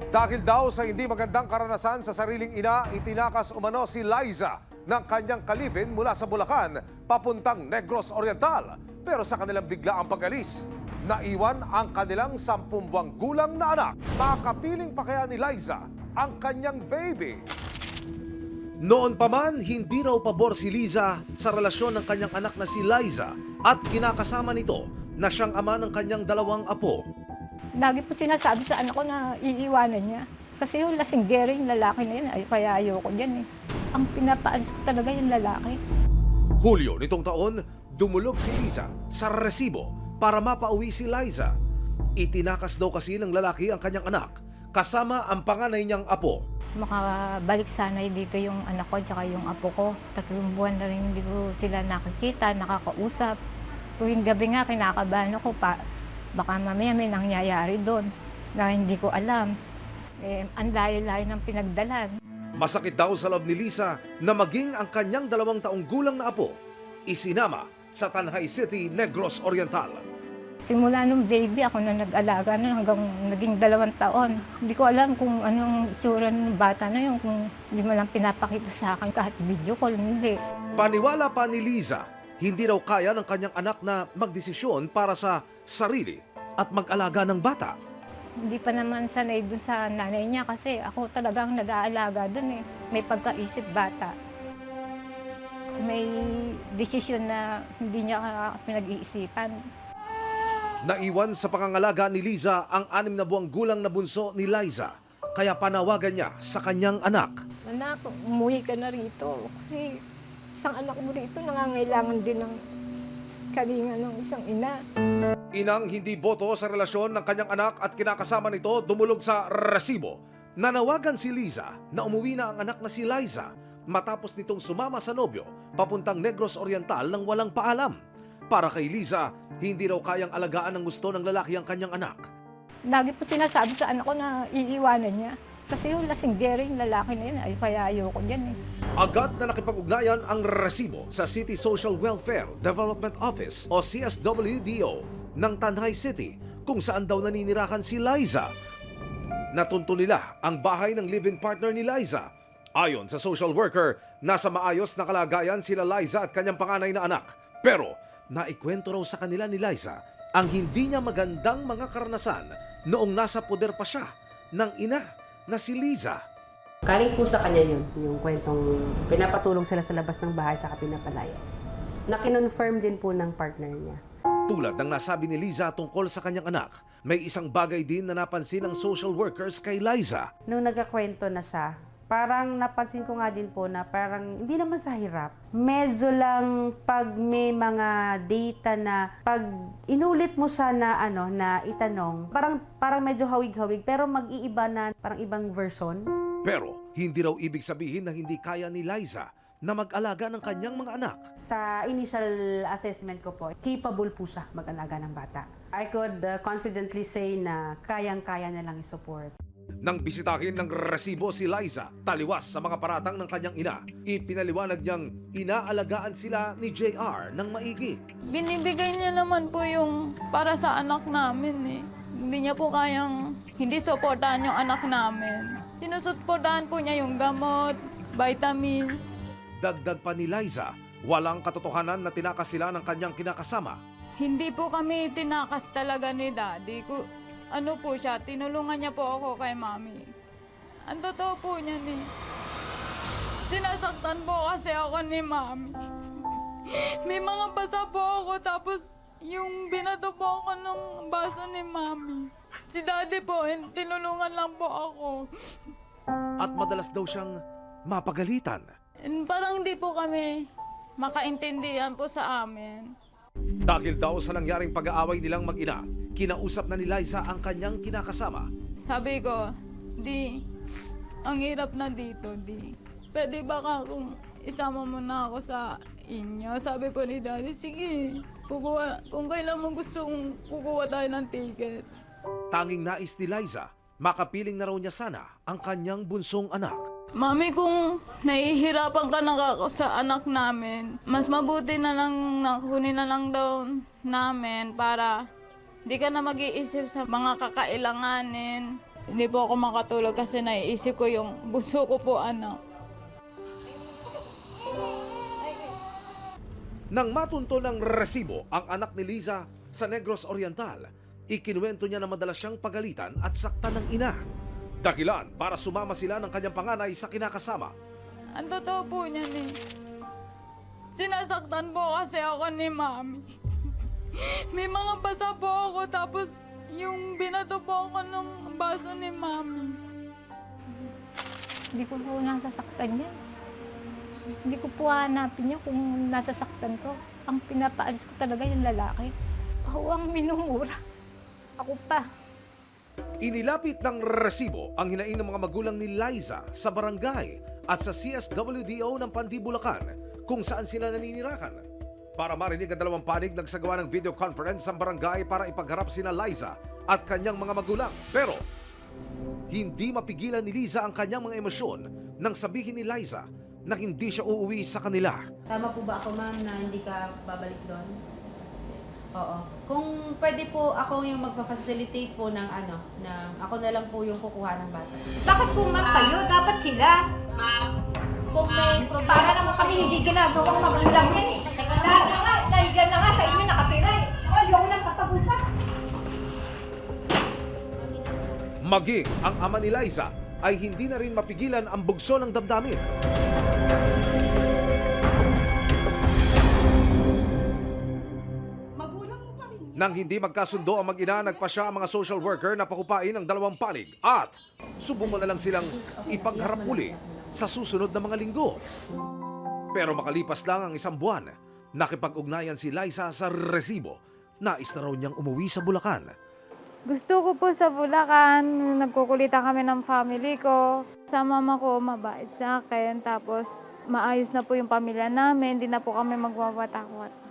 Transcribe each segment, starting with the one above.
Dahil daw sa hindi magandang karanasan sa sariling ina, itinakas umano si Liza ng kanyang kalipin mula sa Bulacan papuntang Negros Oriental. Pero sa kanilang biglaang pag-alis, naiwan ang kanilang 10 buwang gulang na anak. Makapiling pa kaya ni Liza ang kanyang baby? Noon pa man, hindi raw pabor si Liza sa relasyon ng kanyang anak na si Liza at kinakasama nito na siyang ama ng kanyang 2 apo. Lagi po sinasabi sa anak ko na iiwanan niya. Kasi yung lasinggero yung lalaki na yun, kaya ayoko dyan eh. Ang pinapaalis ko talaga yung lalaki. Hulyo nitong taon, dumulog si Liza sa resibo para mapauwi si Liza. Itinakas daw kasi ng lalaki ang kanyang anak, kasama ang panganay niyang apo. Makabalik sana dito yung anak ko at yung apo ko. 3 buwan na rin hindi ko sila nakikita, nakakausap. Tuwing gabi nga, kinakabahan ako pa. Baka mamaya may nangyayari doon na hindi ko alam. Ang layo-layo ng pinagdalan. Masakit daw sa loob ni Liza na maging ang kanyang 2 taong gulang na apo isinama sa Tanay City, Negros Oriental. Simula nung baby, ako na nag-alaga na hanggang naging 2 taon. Hindi ko alam kung anong tsura ng bata na yun, kung hindi mo lang pinapakita sa akin kahit video call, hindi. Paniwala pa ni Liza, hindi raw kaya ng kanyang anak na magdesisyon para sa sarili at mag-alaga ng bata. Hindi pa naman sanay dun sa nanay niya kasi ako talagang nag-aalaga dun eh. May pagkaisip bata. May desisyon na hindi niya pinag-iisipan. Naiwan sa pangangalaga ni Liza ang 6 na buwang gulang na bunso ni Liza, kaya panawagan niya sa kanyang anak. Anak, umuwi ka na rito kasi isang anak mo rito nangangailangan din ng kalinga ng isang ina. Inang hindi boto sa relasyon ng kanyang anak at kinakasama nito dumulog sa resibo. Nanawagan si Liza na umuwi na ang anak na si Liza matapos nitong sumama sa nobyo papuntang Negros Oriental nang walang paalam. Para kay Liza, hindi raw kayang alagaan ng gusto ng lalaki ang kanyang anak. Lagi po sinasabi sa anak ko na iiwanan niya. Kasi yung lasinggero yung lalaki na yun, kaya ayoko dyan eh. Agad na nakipag-ugnayan ang resibo sa City Social Welfare Development Office o CSWDO ng Tanay City kung saan daw naninirahan si Liza. Natunto nila ang bahay ng live-in partner ni Liza. Ayon sa social worker, nasa maayos na kalagayan sila Liza at kanyang panganay na anak. Pero naikwento raw sa kanila ni Liza ang hindi niya magandang mga karanasan noong nasa poder pa siya ng ina na si Liza. Galing po sa kanya yun, yung kwentong pinapatulong sila sa labas ng bahay sa pinapalayas. Na kinonfirm din po ng partner niya. Tulad ng nasabi ni Liza tungkol sa kanyang anak, may isang bagay din na napansin ng social workers kay Liza. Nung nagkakwento na siya, parang napansin ko nga din po na parang hindi naman sa hirap. Medyo lang pag may mga data na pag inulit mo siya na na itanong, parang medyo hawig-hawig pero mag-iiba na parang ibang version. Pero hindi raw ibig sabihin na hindi kaya ni Liza na mag-alaga ng kanyang mga anak. Sa initial assessment ko po, capable po siya mag-alaga ng bata. I could confidently say na kayang-kaya nilang i-support. Nang bisitahin ng resibo si Liza, taliwas sa mga paratang ng kanyang ina, ipinaliwanag niyang inaalagaan sila ni JR ng maigi. Binibigay niya naman po yung para sa anak namin eh. Hindi niya po kayang hindi suportahan yung anak namin. Sinusuportahan po niya yung gamot, vitamins. Dagdag pa ni Liza, walang katotohanan na tinakas sila ng kanyang kinakasama. Hindi po kami tinakas talaga ni Daddy. Ano po siya, tinulungan niya po ako kay Mami. Ang totoo po niyan eh. Sinasaktan po kasi ako ni Mami. May mga basa po ako tapos yung binato po ako ng basa ni Mami. Si Daddy po, tinulungan lang po ako. At madalas daw siyang mapagalitan. Parang hindi po kami makaintindihan po sa amin. Dahil daw sa nangyaring pag-aaway nilang mag-ina, kinausap na ni Liza ang kanyang kinakasama. Sabi ko, ang hirap na dito, Pwede ba kung isama mo na ako sa inyo? Sabi po ni Daddy, sige, kung kailan mo gustong kukuha tayo ng ticket. Tanging nais ni Liza, makapiling na raw niya sana ang kanyang bunsong anak. Mami, kung nahihirapan ka na sa anak namin, mas mabuti na lang nakunin na lang daw namin para Hindi ka na mag-iisip sa mga kakailanganin. Hindi po ako makatulog kasi naiisip ko yung bunso ko po, anak. Nang matunto ng resibo ang anak ni Liza sa Negros Oriental, ikinuwento niya na madalas siyang pagalitan at saktan ng ina. Dahilan para sumama sila ng kanyang panganay sa kinakasama. Ang totoo po niyan eh. Sinasaktan po kasi ako ni Mami. May mga basa po ako tapos yung binato po ako ng baso ni Mami. Hindi ko po nasasaktan yan. Hindi ko po hanapin niya kung nasasaktan ko. Ang pinapaalis ko talaga yung lalaki. Ako ang minumura. Ako pa. Inilapit ng resibo ang hinaing ng mga magulang ni Liza sa barangay at sa CSWDO ng Pandi, Bulacan kung saan sila naninirahan. Para marinig ang dalawang panig, nagsagawa ng video conference sa barangay para ipagharap sina Liza at kanyang mga magulang. Pero hindi mapigilan ni Liza ang kanyang mga emosyon nang sabihin ni Liza na hindi siya uuwi sa kanila. Tama po ba ako, ma'am, na hindi ka babalik doon? Oo. Kung pwede po ako yung magpa-facilitate po ng ako na lang po yung kukuha ng bata. Bakit po ma'am kayo? Dapat sila. Kung may problema, Para naman kami hindi ginagawang magulang yan eh. Lahat na nga, dahil dyan na nga sa inyo nakatira eh. Ayoko lang kapag-usap. Maging ang ama ni Liza ay hindi na rin mapigilan ang bugso ng damdamin. Nang hindi magkasundo ang mag-ina, nagpasya ang mga social worker na pakupain ang dalawang panig at subukan na lang silang ipagharap muli sa susunod na mga linggo. Pero makalipas lang ang isang buwan, nakipag-ugnayan si Liza sa resibo. Nais na raw niyang umuwi sa Bulacan. Gusto ko po sa Bulacan, nagkukulitan kami ng family ko. Sa mama ko, mabait sa akin. Tapos maayos na po yung pamilya namin, hindi na po kami magwawatak-watak.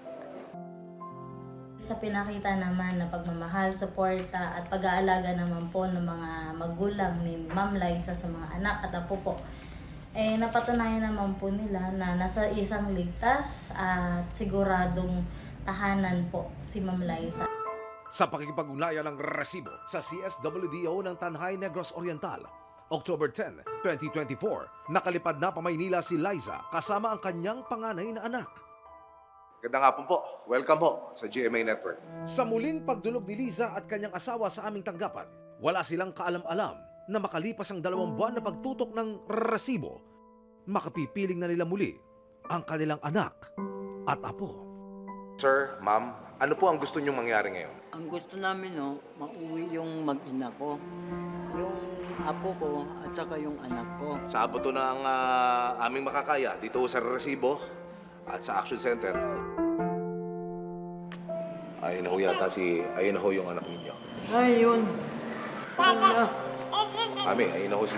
Sa pinakita naman na pagmamahal, suporta at pag-aalaga naman po ng mga magulang ni Ma'am Liza sa mga anak at apo po, napatunayan naman po nila na nasa isang ligtas at siguradong tahanan po si Ma'am Liza. Sa pakikipag-ugnayan ng resibo sa CSWDO ng Tanhay, Negros Oriental, October 10, 2024, nakalipad na pa Maynila si Liza kasama ang kanyang panganay na anak. Gandang hapon po. Welcome po sa GMA Network. Sa muling pagdulog ni Liza at kanyang asawa sa aming tanggapan, wala silang kaalam-alam na makalipas ang 2 buwan na pagtutok ng resibo, makapipiling na nila muli ang kanilang anak at apo. Sir, ma'am, ano po ang gusto niyong mangyari ngayon? Ang gusto namin, mauwi yung mag-ina ko, yung apo ko, at saka yung anak ko. Sa abot to ng aming makakaya dito sa resibo at sa Action Center. Ayun na ho yata ayun na ho yung anak ninyo. Ayun. Mami, ayun na ho si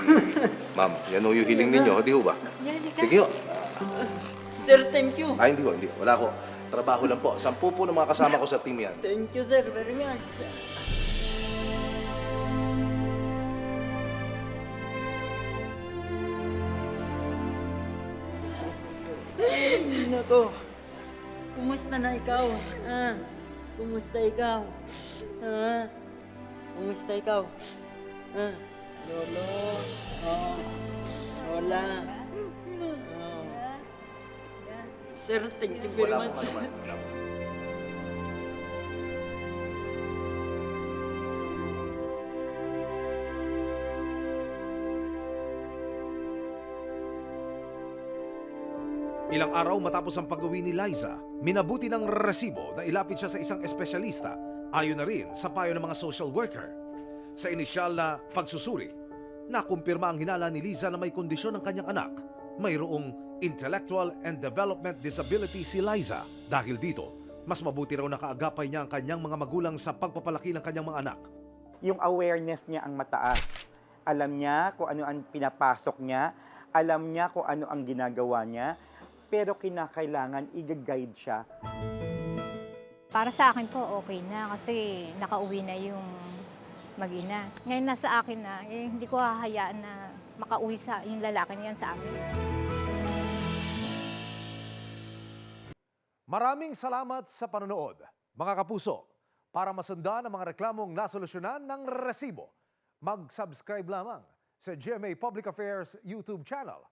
ma'am. Yan ho yung hiling ninyo, di ho ba? Sige ho. Sir, thank you. Ay, hindi ho, hindi. Wala ho. Trabaho lang po. 10 po ng mga kasama ko sa team yan. Thank you, sir, very much. Ay, nako. Kumusta na ikaw? Kumusta ikaw? Kumusta ikaw? Lolo. Lola. Sir, thank you very Wala much. po naman. Ilang araw matapos ang pag-uwi ni Liza, minabuti ng resibo na ilapit siya sa isang espesyalista, ayon na rin sa payo ng mga social worker. Sa inisyal na pagsusuri, nakumpirma ang hinala ni Liza na may kondisyon ng kanyang anak. Mayroong intellectual and development disability si Liza. Dahil dito, mas mabuti raw nakaagapay niya ang kanyang mga magulang sa pagpapalaki ng kanyang mga anak. Yung awareness niya ang mataas. Alam niya kung ano ang pinapasok niya, alam niya kung ano ang ginagawa niya, pero kinakailangan i-guide siya. Para sa akin po, okay na kasi nakauwi na yung mag-ina. Ngayon nasa akin na, hindi ko hahayaan na makauwi yung lalaki niyan sa akin. Maraming salamat sa panonood. Mga kapuso, Para masundan ang mga reklamong nasolusyonan ng resibo, mag-subscribe lamang sa GMA Public Affairs YouTube channel